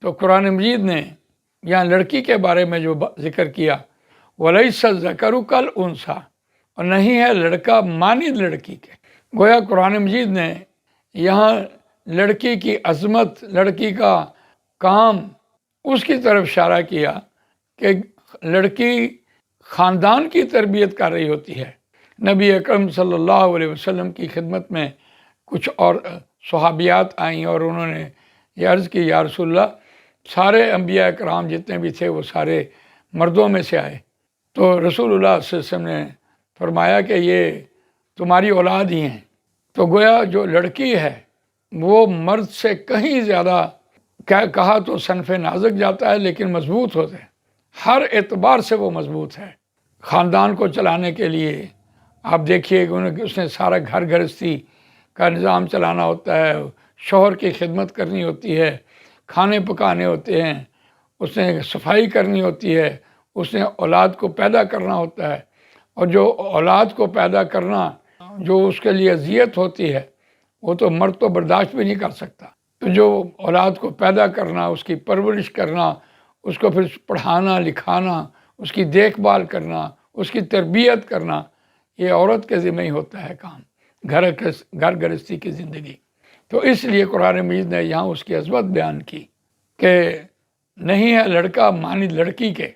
تو قرآن مجید نے یہاں لڑکی کے بارے میں جو ذکر کیا، وَلَيْسَ الذَّكَرُ كَالْأُنثىٰ، اور نہیں ہے لڑکا مانند لڑکی کے۔ گویا قرآن مجید نے یہاں لڑکی کی عظمت، لڑکی کا کام، اس کی طرف اشارہ کیا کہ لڑکی خاندان کی تربیت کر رہی ہوتی ہے۔ نبی اکرم صلی اللہ علیہ وسلم کی خدمت میں کچھ اور صحابیات آئیں اور انہوں نے یہ عرض کی، یا رسول اللہ، سارے انبیاء کرام جتنے بھی تھے وہ سارے مردوں میں سے آئے، تو رسول اللہ صلی اللہ علیہ وسلم نے فرمایا کہ یہ تمہاری اولاد ہی ہیں۔ تو گویا جو لڑکی ہے وہ مرد سے کہیں زیادہ، کہا تو صنف نازک جاتا ہے لیکن مضبوط ہوتا ہے، ہر اعتبار سے وہ مضبوط ہے۔ خاندان کو چلانے کے لیے آپ دیکھیے کہ اس نے سارا گھر گھرستی کا نظام چلانا ہوتا ہے، شوہر کی خدمت کرنی ہوتی ہے، کھانے پکانے ہوتے ہیں، اس نے صفائی کرنی ہوتی ہے، اس نے اولاد کو پیدا کرنا ہوتا ہے، اور جو اولاد کو پیدا کرنا جو اس کے لیے اذیت ہوتی ہے وہ تو مرد تو برداشت بھی نہیں کر سکتا۔ تو جو اولاد کو پیدا کرنا، اس کی پرورش کرنا، اس کو پھر پڑھانا لکھانا، اس کی دیکھ بھال کرنا، اس کی تربیت کرنا، یہ عورت کے ذمہ ہی ہوتا ہے کام، گھر گرہستی کی زندگی۔ تو اس لیے قرآن مجید نے یہاں اس کی عظمت بیان کی کہ نہیں ہے لڑکا مانند لڑکی کے۔